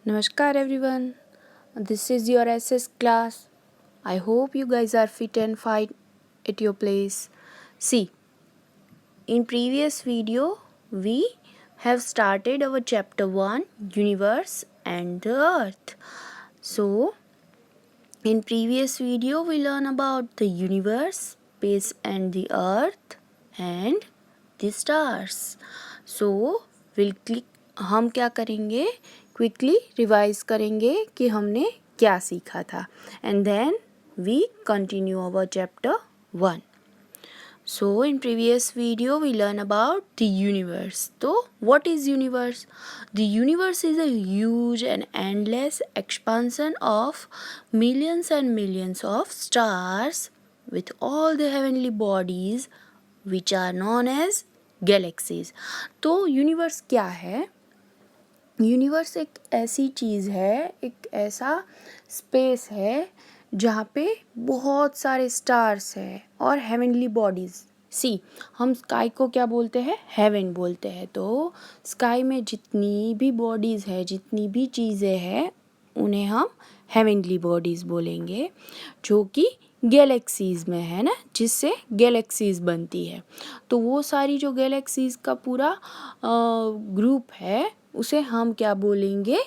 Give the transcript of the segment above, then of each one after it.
Namaskar everyone. This is your SS class. I hope you guys are fit and fine at your place. See, in previous video we have started our chapter 1 universe and the earth. So, in previous video we learn about the universe, space and the earth and the stars. So, हम क्या करेंगे, quickly revise करेंगे कि हमने क्या सीखा था and then we continue our chapter 1. So in previous video we learn about the universe. So what is universe? The universe is a huge and endless expansion of millions and millions of stars with all the heavenly bodies which are known as galaxies. तो universe क्या है? Universe एक ऐसी चीज़ है, एक ऐसा space है जहाँ पे बहुत सारे स्टार्स हैं और हेवनली बॉडीज़. सी, हम स्काई को क्या बोलते हैं? हेवन बोलते हैं. तो स्काई में जितनी भी बॉडीज़ है, जितनी भी चीज़ें हैं, उन्हें हम हेवनली बॉडीज़ बोलेंगे, जो कि गैलेक्सीज़ में है ना, जिससे गैलेक्सीज़ बनती है. तो वो सारी जो गैलेक्सीज़ का पूरा ग्रुप है उसे हम क्या बोलेंगे?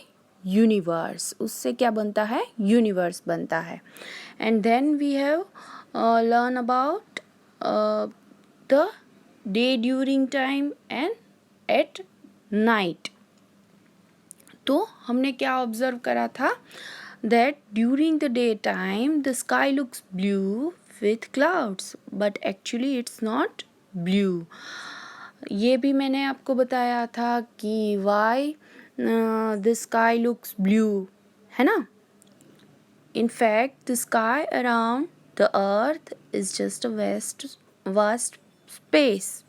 यूनिवर्स. उससे क्या बनता है? यूनिवर्स बनता है. And then we have learn about the day during time and at night. तो हमने क्या ऑब्जर्व करा था? That during the day time the sky looks blue with clouds, but actually it's not blue. ये भी मैंने आपको बताया था कि why the sky looks blue, है ना. In fact the sky around the earth is just a vast space.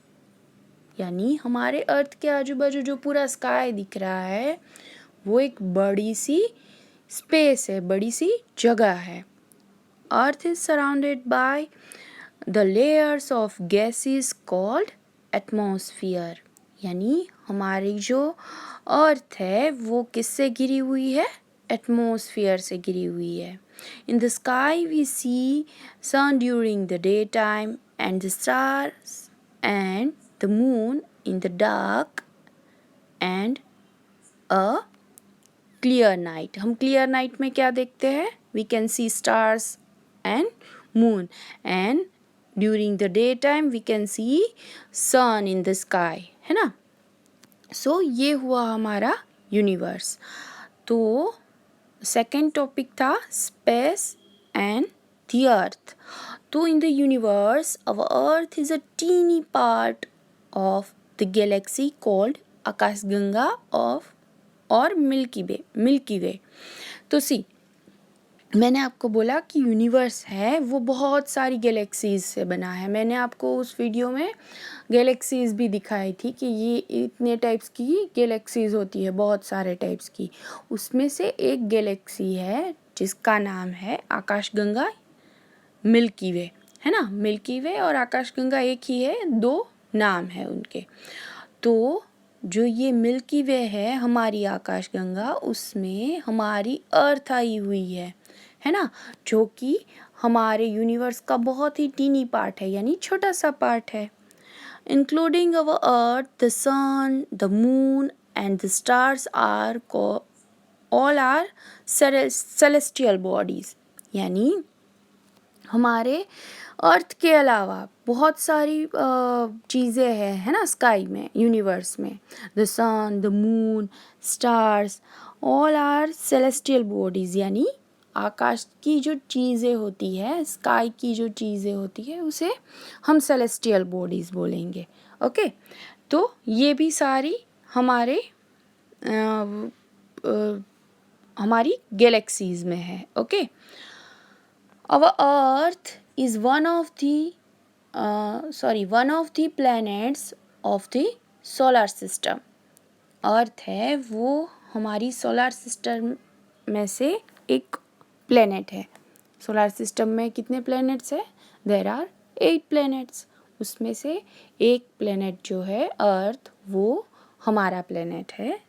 यानी हमारे अर्थ के आजू बाजू जो पूरा स्काई दिख रहा है वो एक बड़ी सी स्पेस है, बड़ी सी जगह है. Earth is surrounded by the layers of gases called atmosphere. यानी हमारी जो अर्थ है वो किससे घिरी हुई है? एटमॉस्फेयर से घिरी हुई है. In the sky we see sun during the day time and the stars and the moon in the dark and a clear night. हम क्लियर नाइट में क्या देखते हैं? We can see stars and moon, and during the day time we can see sun in the sky, है ना. So ये हुआ हमारा यूनिवर्स. तो सेकेंड टॉपिक था स्पेस एंड द अर्थ. तो in the universe our earth is a tiny part of the galaxy called आकाशगंगा of और मिल्की वे. तो सी, मैंने आपको बोला कि यूनिवर्स है वो बहुत सारी गैलेक्सीज से बना है. मैंने आपको उस वीडियो में गैलेक्सीज भी दिखाई थी कि ये इतने टाइप्स की गैलेक्सीज होती है, बहुत सारे टाइप्स की. उसमें से एक गैलेक्सी है जिसका नाम है आकाशगंगा मिल्की वे, है ना. मिल्की वे और आकाशगंगा एक ही है, दो नाम है उनके. तो जो ये मिल्की वे है हमारी आकाशगंगा, उसमें हमारी अर्थ आई हुई है ना, जो कि हमारे यूनिवर्स का बहुत ही टीनी पार्ट है, यानी छोटा सा पार्ट है. Including our earth, the sun, the moon and the stars are all are celestial bodies. यानी हमारे अर्थ के अलावा बहुत सारी चीज़ें हैं, है ना, स्काई में, यूनिवर्स में. The sun, the moon, stars, all are celestial bodies. यानी आकाश की जो चीज़ें होती है, स्काई की जो चीज़ें होती है, उसे हम सेलेस्टियल बॉडीज़ बोलेंगे. ओके. तो ये भी सारी हमारी गैलेक्सीज़ में है. Okay. Our Earth is one of the planets of the solar system. अर्थ है वो हमारी सोलर सिस्टम में से एक प्लेनेट है. सोलर सिस्टम में कितने प्लैनेट्स हैं? There are 8 planets. उसमें से एक प्लेनेट जो है अर्थ, वो हमारा प्लेनेट है.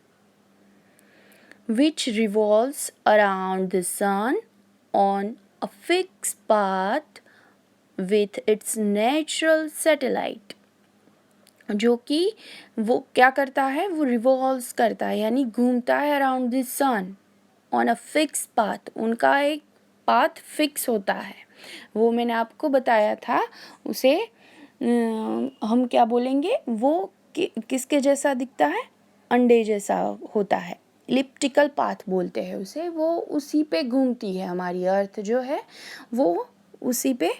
which revolves around the sun on a fixed path with its natural satellite. जो कि वो क्या करता है, वो रिवॉल्व्स करता है यानी घूमता है around the sun on a fix path. उनका एक पाथ फिक्स होता है, वो मैंने आपको बताया था. उसे हम क्या बोलेंगे, वो किसके जैसा दिखता है, अंडे जैसा होता है, इलिप्टिकल पाथ बोलते हैं उसे. वो उसी पे घूमती है, हमारी अर्थ जो है वो उसी पे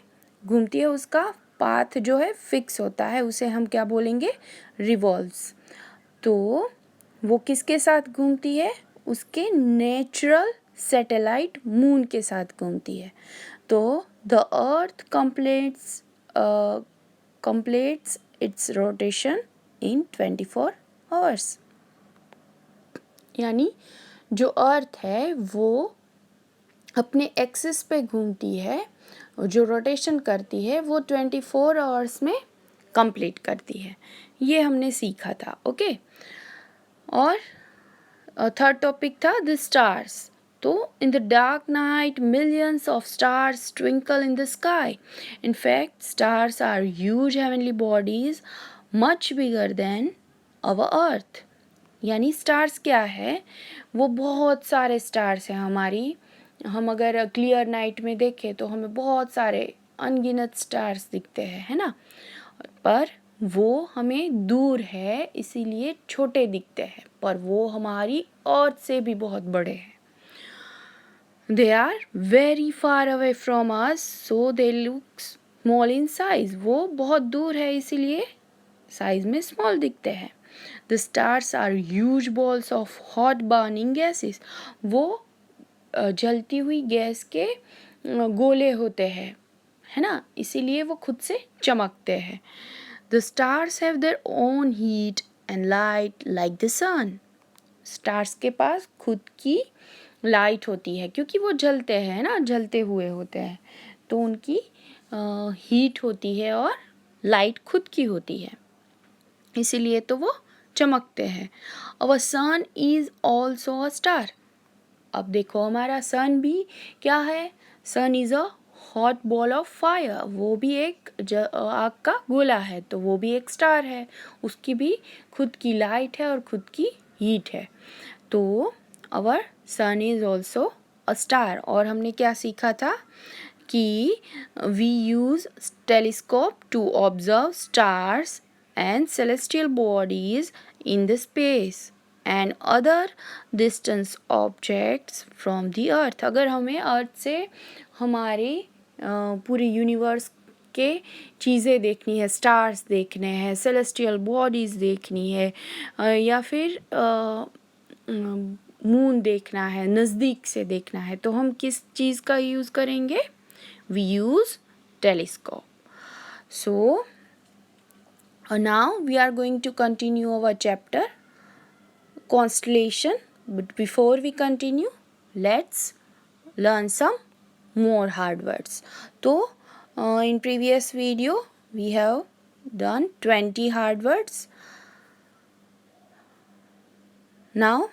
घूमती है. उसका पाथ जो है फिक्स होता है, उसे हम क्या बोलेंगे, रिवॉल्व्स. तो वो किसके साथ घूमती है, उसके नेचुरल सैटेलाइट मून के साथ घूमती है. तो the earth completes its rotation in 24 hours. यानी जो अर्थ है वो अपने एक्सिस पे घूमती है, जो रोटेशन करती है वो 24 आवर्स में कंप्लीट करती है. ये हमने सीखा था. ओके. और थर्ड टॉपिक था द स्टार्स. तो in the dark night millions of stars twinkle in the sky. In fact stars are huge heavenly bodies much bigger than our earth. यानी स्टार्स क्या है, वो बहुत सारे स्टार्स हैं हमारी. हम अगर क्लियर नाइट में देखें तो हमें बहुत सारे अनगिनत स्टार्स दिखते हैं, है ना. पर वो हमें दूर है इसीलिए छोटे दिखते हैं, पर वो हमारी अर्थ से भी बहुत बड़े हैं. They are very far away from us so they look small in size. वो बहुत दूर है इसीलिए साइज में स्मॉल दिखते हैं. The stars are huge balls of hot burning gases. वो जलती हुई गैस के गोले होते हैं, है ना, इसीलिए वो खुद से चमकते हैं. The stars have their own heat and light like the sun. Stars के पास खुद की लाइट होती है क्योंकि वो जलते हैं ना, जलते हुए होते हैं, तो उनकी हीट होती है और लाइट खुद की होती है, इसीलिए तो वो चमकते हैं. Our sun is also a star. अब देखो हमारा सन भी क्या है, sun is a hot ball of fire. वो भी एक आग का गोला है, तो वो भी एक स्टार है. उसकी भी खुद की लाइट है और खुद की हीट है. तो our sun is also a star. और हमने क्या सीखा था कि we use telescope to observe stars and celestial bodies in the space and other distant objects from the earth. अगर हमें अर्थ से हमारे पूरे यूनिवर्स के चीज़ें देखनी है, स्टार्स देखने हैं, सेलेस्टियल बॉडीज़ देखनी है, या फिर मून देखना है, नज़दीक से देखना है, तो हम किस चीज़ का यूज़ करेंगे, we use telescope. So now we are going to continue our chapter constellation, but before we continue let's learn some more hard words. So in previous video we have done 20 hard words. Now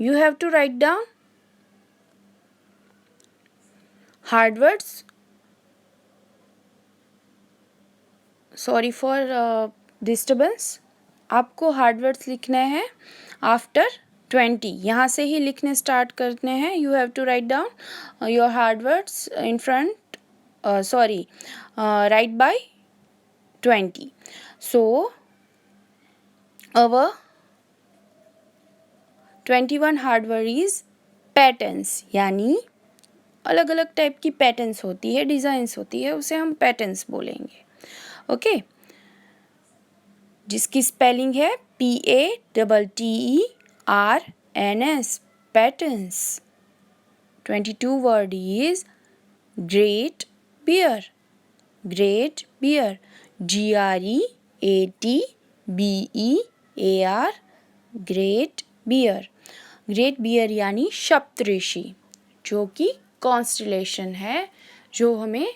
you have to write down hard words. Sorry for disturbance. आपको hard words लिखने हैं after 20. यहाँ से ही लिखने start करने हैं. You have to write down your hard words in front, sorry, write by 20. So our 21 hard word is patterns. यानी अलग अलग टाइप की पैटर्न्स होती है, डिज़ाइंस होती है, उसे हम पैटर्न्स बोलेंगे. ओके. जिसकी स्पेलिंग है PATTERNS, patterns. 22 word is Great Bear. Great Bear, GREATBEAR, Great Bear. Great Bear यानी सप्तऋषि, जो कि कॉन्स्टलेशन है, जो हमें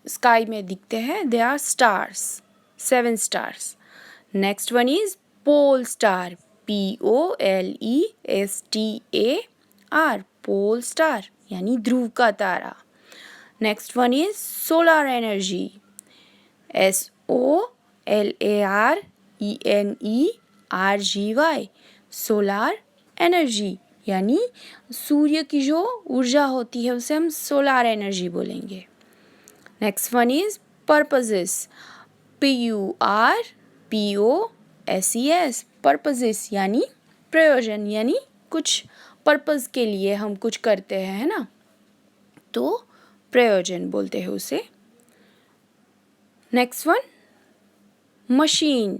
स्काई में दिखते हैं. They are stars, 7 stars. Next one is pole star, POLESTA, or pole star यानी ध्रुव का तारा. Next one is solar energy. SOLARENERGY solar energy यानी सूर्य की जो ऊर्जा होती है उसे हम सोलार एनर्जी बोलेंगे. Next one is purposes. PURPOSES purposes यानी प्रयोजन, यानी कुछ पर्पस के लिए हम कुछ करते हैं, है ना, तो प्रयोजन बोलते हैं उसे. Next one machine.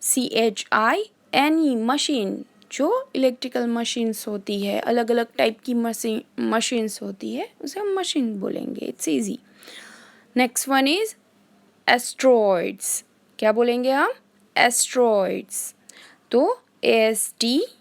MACHINE machine, जो इलेक्ट्रिकल मशीन्स होती है, अलग अलग टाइप की मशीन्स होती है, उसे हम मशीन बोलेंगे. It's easy. Next one is asteroids. क्या बोलेंगे हम? एस्ट्रॉइड्स. तो ASTEROIDS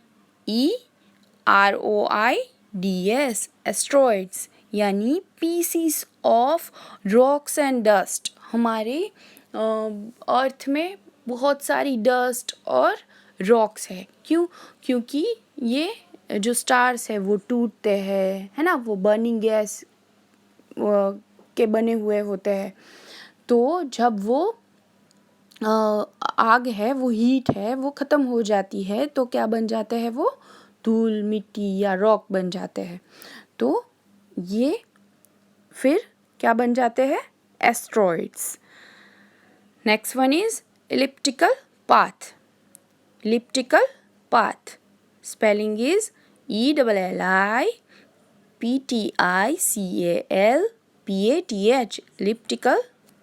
एस्ट्रॉइड्स यानी pieces of rocks and dust. हमारे अर्थ में बहुत सारी डस्ट और रॉक्स है. क्यों? क्योंकि ये जो स्टार्स है वो टूटते हैं, है ना, वो बर्निंग गैस के बने हुए होते हैं. तो जब वो आग है, वो हीट है, वो ख़त्म हो जाती है तो क्या बन जाते हैं? वो धूल, मिट्टी या रॉक बन जाते हैं. तो ये फिर क्या बन जाते हैं? Asteroids. Next one is elliptical path. Elliptical path spelling is ELLIPTICALPATH elliptical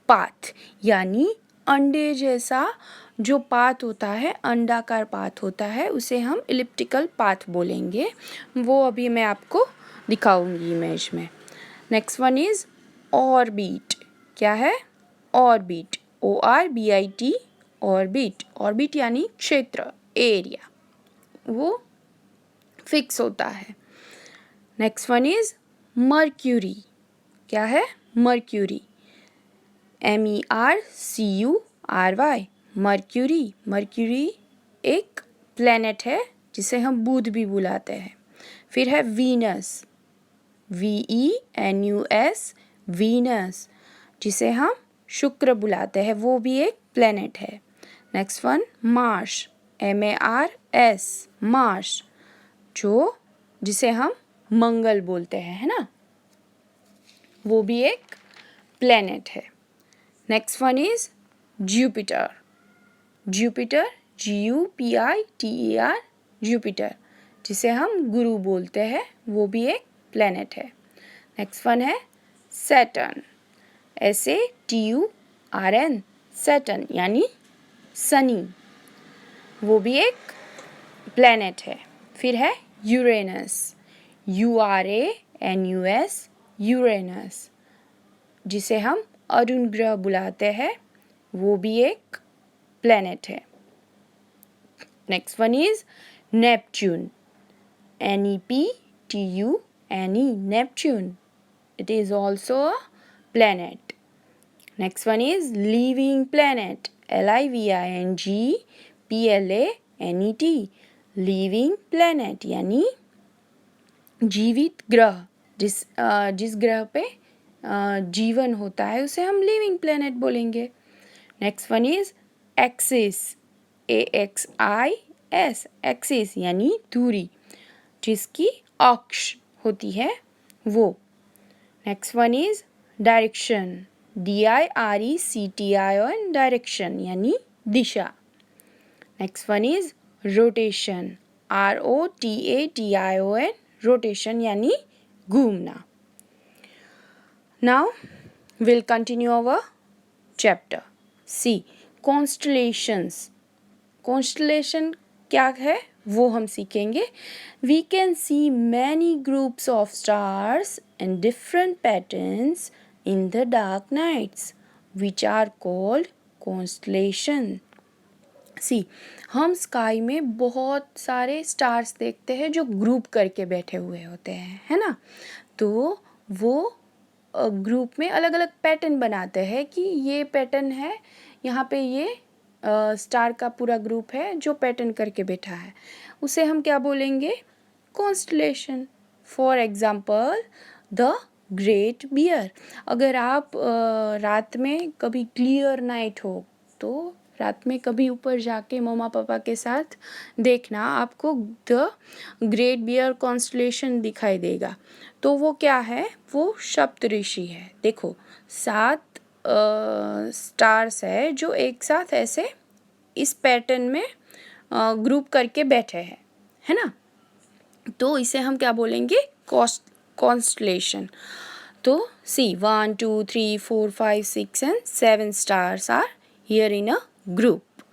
path यानी अंडे जैसा जो पाथ होता है, अंडाकार पाथ होता है, उसे हम इलिप्टिकल पाथ बोलेंगे. वो अभी मैं आपको दिखाऊंगी इमेज में. Next one is orbit. क्या है? ऑर्बिट. ORBIT orbit. ऑर्बिट यानी क्षेत्र, एरिया, वो फिक्स होता है. Next one is mercury. क्या है? मर्क्यूरी. MERCURY mercury. मर्क्यूरी एक प्लेनेट है जिसे हम बुध भी बुलाते हैं. फिर है वीनस. VENUS वीनस, जिसे हम शुक्र बुलाते हैं, वो भी एक प्लेनेट है. Next one Mars. MARS Mars, जिसे हम मंगल बोलते हैं, है ना, वो भी एक प्लेनेट है. Next one is Jupiter. Jupiter GUPITER Jupiter, जिसे हम गुरु बोलते हैं, वो भी एक प्लेनेट है. नेक्स्ट वन है सैटर्न. SATURN सैटर्न यानी शनि, वो भी एक प्लेनेट है. फिर है यूरेनस. URANUS यूरेनस, जिसे हम अरुण ग्रह बुलाते हैं, वो भी एक प्लेनेट है. Next one is Neptune. NEPTUNE Neptune. It is also a planet. Next one is living planet. LIVING PLANET living planet यानी जीवित ग्रह. जिस ग्रह पे जीवन होता है उसे हम लिविंग प्लेनेट बोलेंगे. Next one is axis. AXIS axis यानी धुरी, जिसकी अक्ष होती है वो. Next one is direction. DIRECTION direction यानी दिशा. Next one is rotation. ROTATION rotation यानी घूमना. Now will continue our chapter. See constellations. Constellation क्या है वो हम सीखेंगे. We can see many groups of stars and different patterns in the dark nights which are called constellation. See, हम sky में बहुत सारे स्टार्स देखते हैं जो ग्रुप करके बैठे हुए होते हैं, है ना. तो वो ग्रुप में अलग अलग पैटर्न बनाते हैं कि ये पैटर्न है, यहाँ पे ये स्टार का पूरा ग्रुप है जो पैटर्न करके बैठा है, उसे हम क्या बोलेंगे? constellation. For example, the Great Bear. अगर आप रात में कभी क्लियर नाइट हो तो रात में कभी ऊपर जाके मम्मा पापा के साथ देखना, आपको द ग्रेट बियर कॉन्स्टलेशन दिखाई देगा. तो वो क्या है? वो सप्तऋषि है. देखो 7 स्टार्स है जो एक साथ ऐसे इस पैटर्न में ग्रुप करके बैठे हैं, है ना. तो इसे हम क्या बोलेंगे? कॉन्स्टलेशन. तो सी 1 2 3 4 5 6 and 7 stars are here in a group.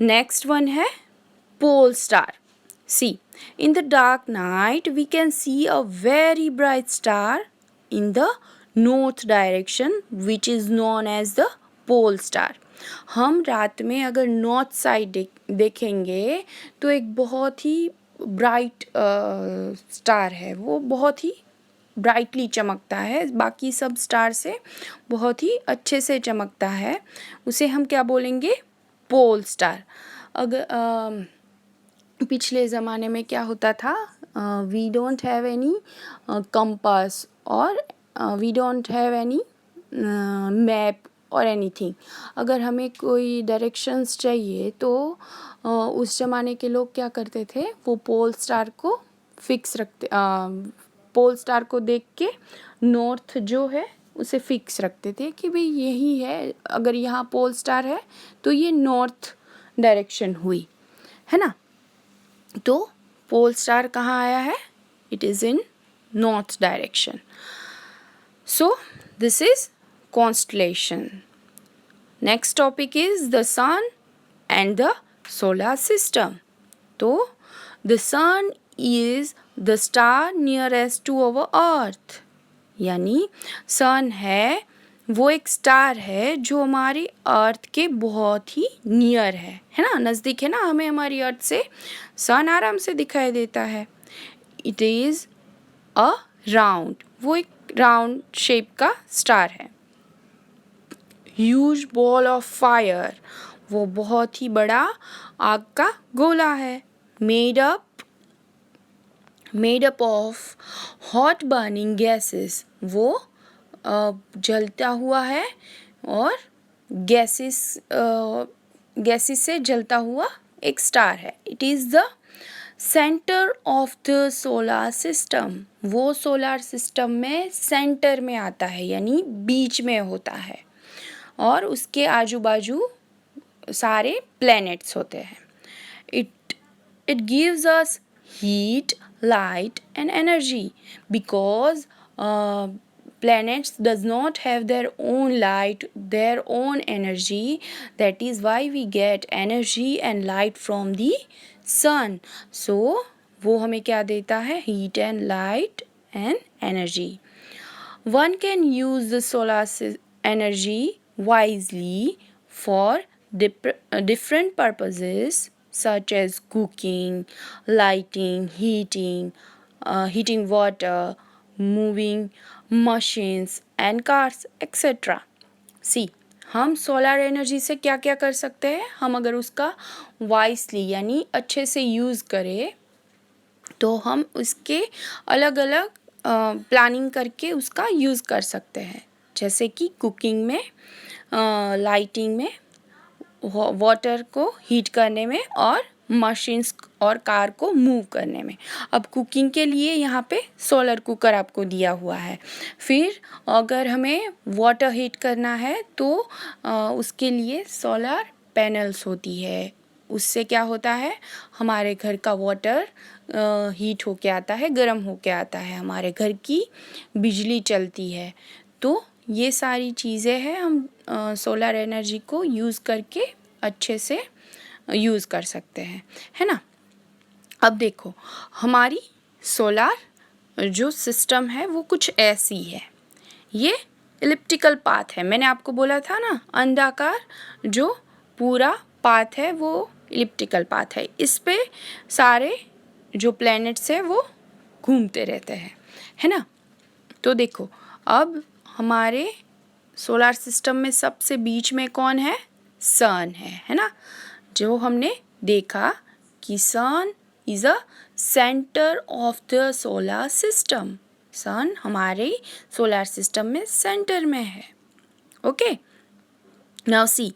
Next one है pole star. See, in the dark night we can see a very bright star in the north direction which is known as the pole star. हम रात में अगर north side देखेंगे तो एक बहुत ही bright star है. वो बहुत ही ब्राइटली चमकता है, बाकी सब स्टार से बहुत ही अच्छे से चमकता है. उसे हम क्या बोलेंगे? Pole star. अगर पिछले ज़माने में क्या होता था, we don't have any compass और we don't have any map और एनीथिंग. अगर हमें कोई डायरेक्शंस चाहिए तो उस ज़माने के लोग क्या करते थे? वो पोल स्टार को फिक्स रखते, पोल स्टार को देख के नॉर्थ जो है उसे फिक्स रखते थे कि भाई यही है. अगर यहाँ पोल स्टार है तो ये नॉर्थ डायरेक्शन हुई, है ना. तो पोल स्टार कहाँ आया है? It is in north direction. So this is constellation. Next topic is the sun and the solar system. तो the sun is the star nearest to our earth. यानी सन है वो एक स्टार है जो हमारी अर्थ के बहुत ही नियर है ना, नज़दीक है ना. हमें हमारी अर्थ से सन आराम से दिखाई देता है. इट इज़ अ राउंड, वो एक राउंड शेप का स्टार है. ह्यूज बॉल ऑफ फायर, वो बहुत ही बड़ा आग का गोला है. Made up of hot burning gases, वो जलता हुआ है और गैसेस से जलता हुआ एक स्टार है. It is the centre of the solar system, वो सोलर सिस्टम में सेंटर में आता है यानी बीच में होता है और उसके आजू बाजू सारे प्लैनेट्स होते हैं. It gives us heat, light and energy because planets does not have their own light, their own energy. That is why we get energy and light from the sun. So वो हमें क्या देता है? heat and light and energy. One can use the solar energy wisely for different purposes such as cooking, lighting, heating water, moving machines and cars, etc. See, हम solar energy से क्या क्या कर सकते हैं? हम अगर उसका वाइसली यानी अच्छे से यूज़ करें तो हम उसके अलग अलग प्लानिंग करके उसका यूज़ कर सकते हैं. जैसे कि कुकिंग में, लाइटिंग में, वाटर को हीट करने में और मशीन्स और कार को मूव करने में. अब कुकिंग के लिए यहाँ पे सोलर कुकर आपको दिया हुआ है. फिर अगर हमें वाटर हीट करना है तो उसके लिए सोलर पैनल्स होती है. उससे क्या होता है? हमारे घर का वाटर हीट होके आता है, गर्म होके आता है, हमारे घर की बिजली चलती है. तो ये सारी चीज़ें हैं, हम सोलर एनर्जी को यूज़ करके अच्छे से यूज़ कर सकते हैं, है ना. अब देखो हमारी सोलर जो सिस्टम है वो कुछ ऐसी है. ये इलिप्टिकल पाथ है. मैंने आपको बोला था ना, अंडाकार जो पूरा पाथ है वो इलिप्टिकल पाथ है. इस पे सारे जो प्लैनेट्स हैं वो घूमते रहते हैं, है ना. तो देखो अब हमारे सोलर सिस्टम में सबसे बीच में कौन है? सन है ना. जो हमने देखा कि सन is a center of the solar system. सन हमारे सोलर सिस्टम में सेंटर में है. Okay. Now see,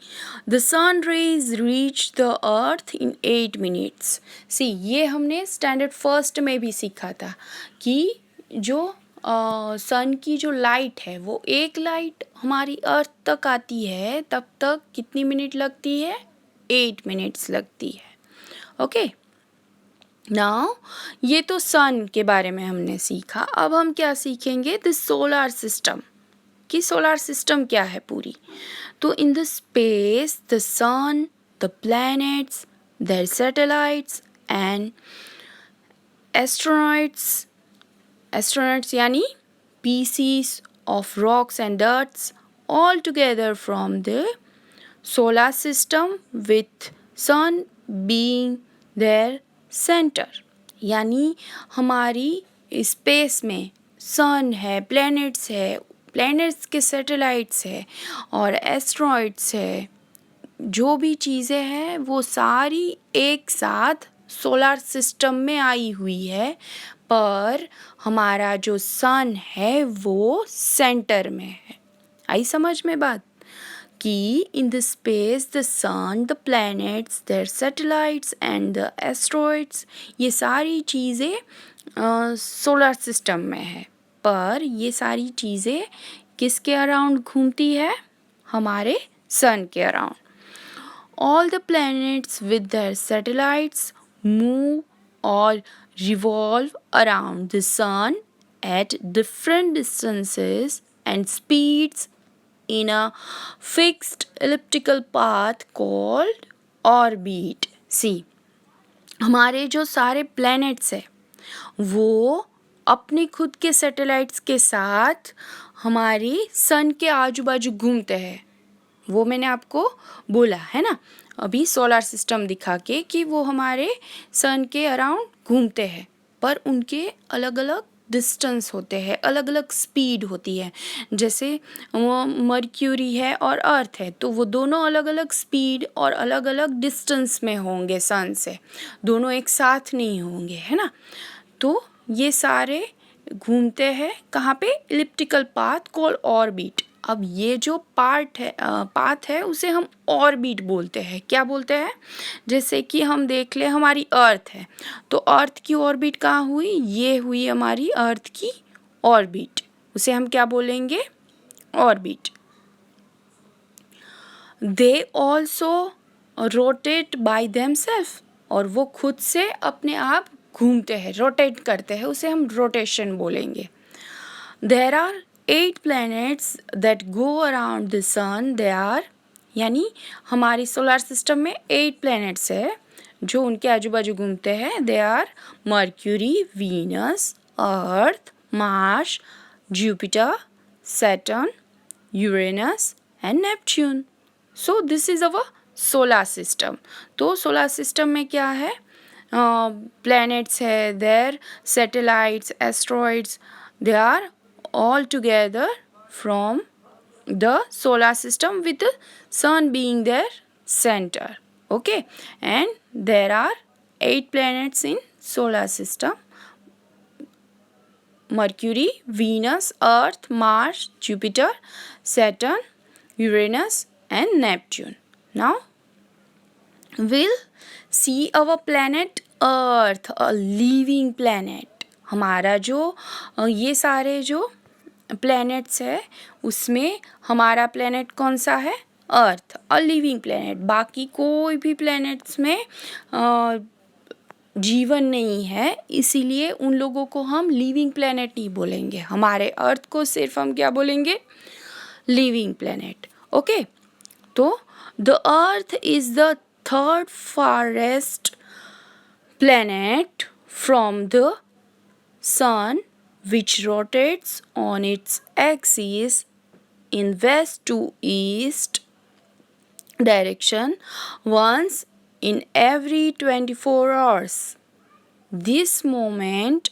the sun rays reach the earth in 8 minutes. See, ये हमने स्टैंडर्ड फर्स्ट में भी सीखा था कि जो सन की जो लाइट है वो एक लाइट हमारी अर्थ तक आती है तब तक कितनी मिनट लगती है? 8 मिनट्स लगती है. ओके. नाउ ये तो सन के बारे में हमने सीखा. अब हम क्या सीखेंगे? The solar system. कि सोलर सिस्टम क्या है पूरी. तो in the space the sun, the planets, their satellites and astronauts यानी pieces of rocks and dirts all together from the solar system with sun being their center. यानी हमारी space में सन है, प्लैनेट्स है, प्लैनेट्स के सैटेलाइट्स है और asteroids है. जो भी चीज़ें हैं वो सारी एक साथ सोलर सिस्टम में आई हुई है, पर हमारा जो सन है वो सेंटर में है. आई समझ में बात? कि in the space the sun, the planets, their satellites and the asteroids, ये सारी चीज़ें सोलर सिस्टम में है, पर ये सारी चीज़ें किसके अराउंड घूमती है? हमारे सन के around. All the planets with their satellites move or revolve around the sun at different distances and speeds in a fixed elliptical path called orbit. See, हमारे जो सारे planets है वो अपने खुद के सैटेलाइट्स के साथ हमारी सन के आजू बाजू घूमते हैं. वो मैंने आपको बोला है ना अभी सोलर सिस्टम दिखा के कि वो हमारे सन के अराउंड घूमते हैं, पर उनके अलग अलग डिस्टेंस होते हैं, अलग अलग स्पीड होती है. जैसे वो मर्क्यूरी है और अर्थ है तो वो दोनों अलग अलग स्पीड और अलग अलग डिस्टेंस में होंगे सन से, दोनों एक साथ नहीं होंगे, है ना. तो ये सारे घूमते हैं कहाँ पे? Elliptical path called orbit. अब ये जो पाथ है उसे हम ऑर्बिट बोलते हैं. क्या बोलते हैं? जैसे कि हम देख ले हमारी अर्थ है तो अर्थ की ऑर्बिट कहाँ हुई? ये हुई हमारी अर्थ की ऑर्बिट. उसे हम क्या बोलेंगे? Orbit. They also rotate by themselves, और वो खुद से अपने आप घूमते हैं, रोटेट करते हैं, उसे हम रोटेशन बोलेंगे. There are 8 planets that go around the sun. They are, यानी हमारी सोलर सिस्टम में 8 planets है जो उनके आजू बाजू घूमते हैं. They are Mercury, Venus, Earth, Mars, Jupiter, Saturn, Uranus and Neptune. So this is our solar system. तो सोलर सिस्टम में क्या है? Planets है, their satellites, asteroids, they are all together from the solar system with the sun being their center. Okay, and there are 8 planets in solar system: Mercury, Venus, Earth, Mars, Jupiter, Saturn, Uranus and Neptune. Now we'll see our planet Earth, a living planet. हमारा जो ये सारे जो planets है उसमें हमारा planet कौन सा है? अर्थ, अ लिविंग प्लैनेट. बाकी कोई भी प्लैनेट्स में जीवन नहीं है, इसीलिए उन लोगों को हम लिविंग प्लैनेट नहीं बोलेंगे. हमारे अर्थ को सिर्फ हम क्या बोलेंगे? Living planet. ओके. तो the earth is the third forest planet from the sun, which rotates on its axis in west to east direction once in every 24 hours. This movement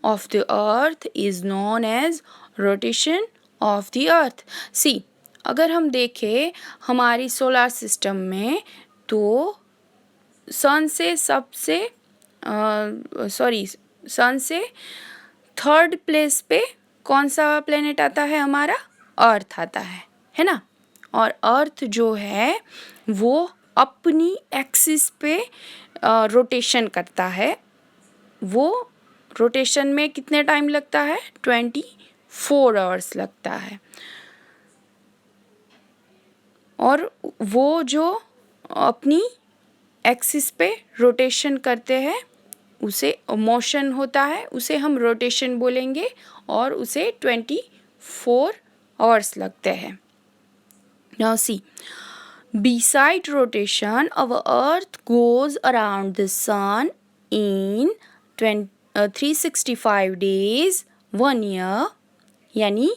of the earth is known as rotation of the earth. See, अगर हम देखें हमारी solar system में तो सन से सबसे sorry सन से third place पे कौन सा प्लेनेट आता है हमारा? अर्थ आता है ना। और अर्थ जो है वो अपनी एक्सिस पे रोटेशन करता है। वो रोटेशन में कितने टाइम लगता है? 24 आवर्स लगता है। और वो जो अपनी एक्सिस पे रोटेशन करते हैं उसे मोशन होता है, उसे हम रोटेशन बोलेंगे और उसे 24 आवर्स लगते हैं। Now see, beside rotation, our Earth goes around the Sun in 365 days, 1 year. यानी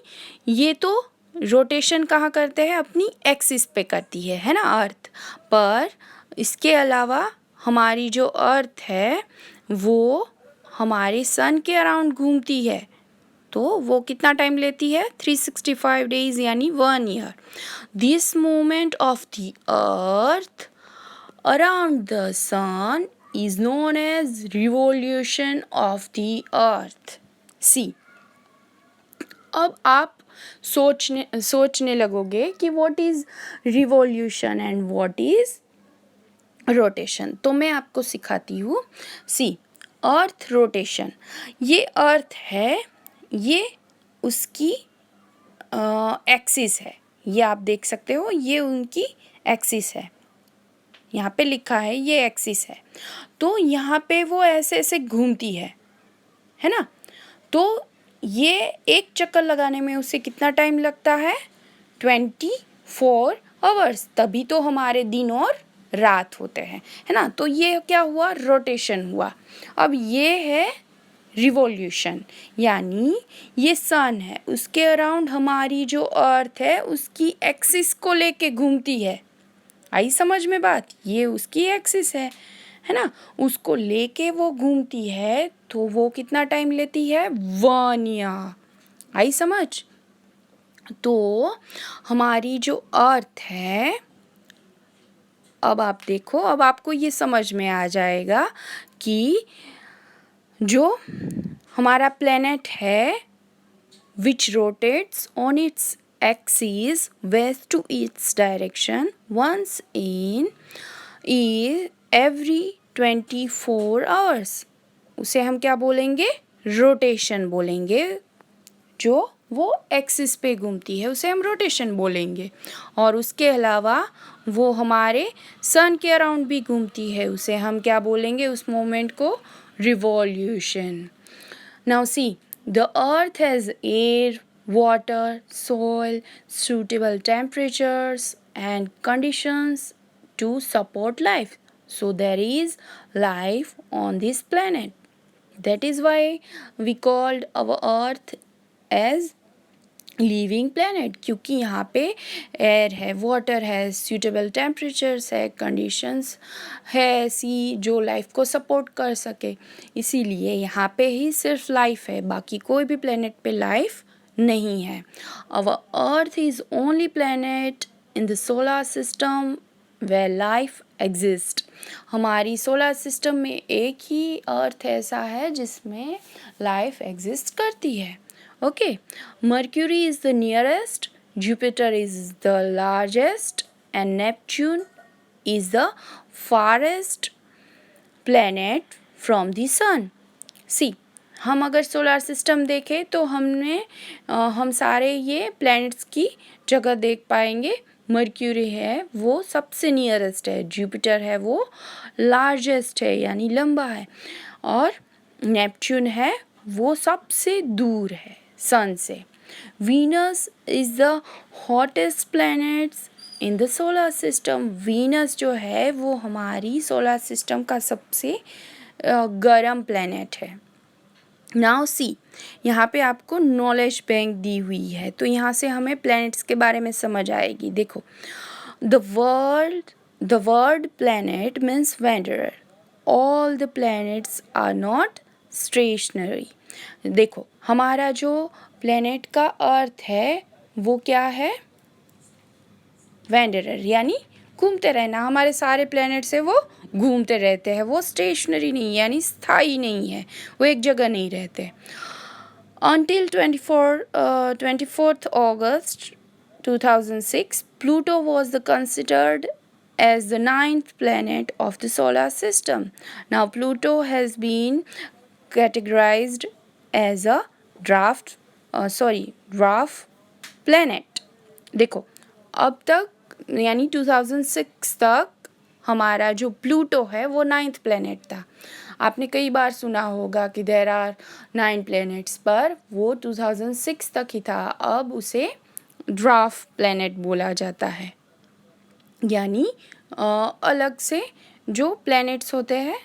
ये तो रोटेशन कहाँ करते हैं? अपनी एक्सिस पे करती है ना अर्थ। पर इसके अलावा हमारी जो अर्थ है वो हमारे सन के अराउंड घूमती है, तो वो कितना टाइम लेती है? 365 डेज यानी 1 year. This movement of the earth around the sun is known as revolution of the earth. See, अब आप सोचने लगोगे कि what is revolution and what is rotation. तो मैं आपको सिखाती हूँ। सी, अर्थ रोटेशन, ये अर्थ है, ये उसकी एक्सिस है। ये आप देख सकते हो, ये उनकी एक्सिस है। यहाँ पे लिखा है ये एक्सिस है। तो यहाँ पे वो ऐसे ऐसे घूमती है ना। तो ये एक चक्कर लगाने में उसे कितना टाइम लगता है? 24 आवर्स। तभी तो हमारे दिन और रात होते हैं, है ना। तो ये क्या हुआ? रोटेशन हुआ। अब ये है रिवॉल्यूशन, यानी ये सन है, उसके अराउंड हमारी जो अर्थ है उसकी एक्सिस को लेके घूमती है। आई समझ में बात? ये उसकी एक्सिस है ना, उसको लेके वो घूमती है। तो वो कितना टाइम लेती है? 1 ईयर। आई समझ? तो हमारी जो अर्थ है, अब आप देखो, अब आपको ये समझ में आ जाएगा कि जो हमारा प्लेनेट है which rotates on its axis west to its direction once in every 24 hours, उसे हम क्या बोलेंगे? रोटेशन बोलेंगे। जो वो एक्सिस पे घूमती है उसे हम रोटेशन बोलेंगे। और उसके अलावा वो हमारे सन के अराउंड भी घूमती है, उसे हम क्या बोलेंगे? उस मोमेंट को revolution. Now see, the earth has air, water, soil, suitable temperatures and conditions to support life. So there is life on this planet. That is why we called our earth as living planet, क्योंकि यहाँ पे air है, water है, suitable temperatures है, conditions है ऐसी जो life को सपोर्ट कर सके। इसीलिए यहाँ पे ही सिर्फ लाइफ है, बाकी कोई भी प्लैनेट पे लाइफ नहीं है। Our earth is only planet in the solar system where life exist. हमारी सोलर सिस्टम में एक ही अर्थ ऐसा है जिसमें लाइफ एग्जिस्ट करती है। Okay, Mercury is the nearest, Jupiter is the largest, and Neptune is the farthest planet from the sun. See, हम अगर सोलर सिस्टम देखें तो हम सारे ये प्लैनेट्स की जगह देख पाएंगे। मर्क्यूरी है वो सबसे नियरेस्ट है, जुपिटर है वो लार्जेस्ट है यानी लंबा है, और नेपच्यून है वो सबसे दूर है सन से। Venus is the hottest planets in the solar system. Venus जो है वो हमारी सोलर सिस्टम का सबसे गर्म प्लैनेट है। नाउ सी, यहाँ पे आपको नॉलेज बैंक दी हुई है, तो यहाँ से हमें प्लैनेट्स के बारे में समझ आएगी। देखो, the word planet means wanderer. All the planets are not stationary. देखो, हमारा जो प्लैनेट का अर्थ है वो क्या है? वेंडरर, यानी घूमते रहना, हमारे सारे प्लैनेट से वो घूमते रहते हैं, वो स्टेशनरी नहीं यानी स्थायी नहीं है, वो एक जगह नहीं रहते। Until 24th August 2006, Pluto was considered as the ninth planet of the solar system. Now, Pluto has been categorized as a dwarf planet. देखो, अब तक यानी 2006 तक हमारा जो प्लूटो है वो 9th प्लेनेट था। आपने कई बार सुना होगा कि देयर आर 9 प्लैनेट्स, पर वो 2006 तक ही था। अब उसे ड्वार्फ प्लैनेट बोला जाता है, यानी अलग से जो प्लैनेट्स होते हैं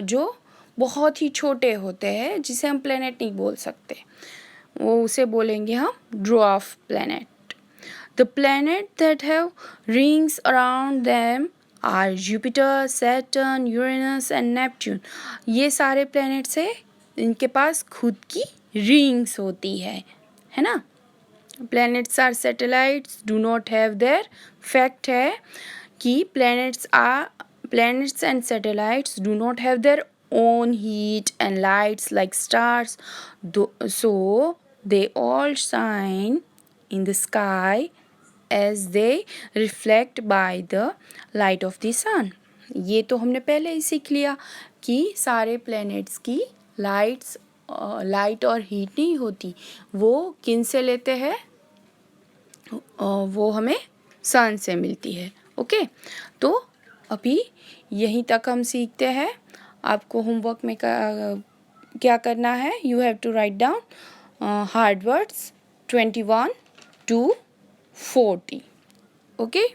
जो बहुत ही छोटे होते हैं, जिसे हम प्लैनेट नहीं बोल सकते, वो उसे बोलेंगे हम dwarf planet. The planets that have rings around them are Jupiter, Saturn, Uranus and Neptune. ये सारे planets हैं, इनके पास खुद की rings होती है ना। Planets are satellites, do not have their fact है कि planets and satellites do not have their own heat and lights like stars, so they all shine in the sky as they reflect by the light of the sun. ये तो हमने पहले ही सीख लिया कि सारे प्लैनेट्स की लाइट और हीट नहीं होती, वो किन से लेते हैं, वो हमें सन से मिलती है। ओके, तो अभी यहीं तक हम सीखते हैं। आपको होमवर्क में क्या करना है, you have to write down hard words 21 to 40. Okay.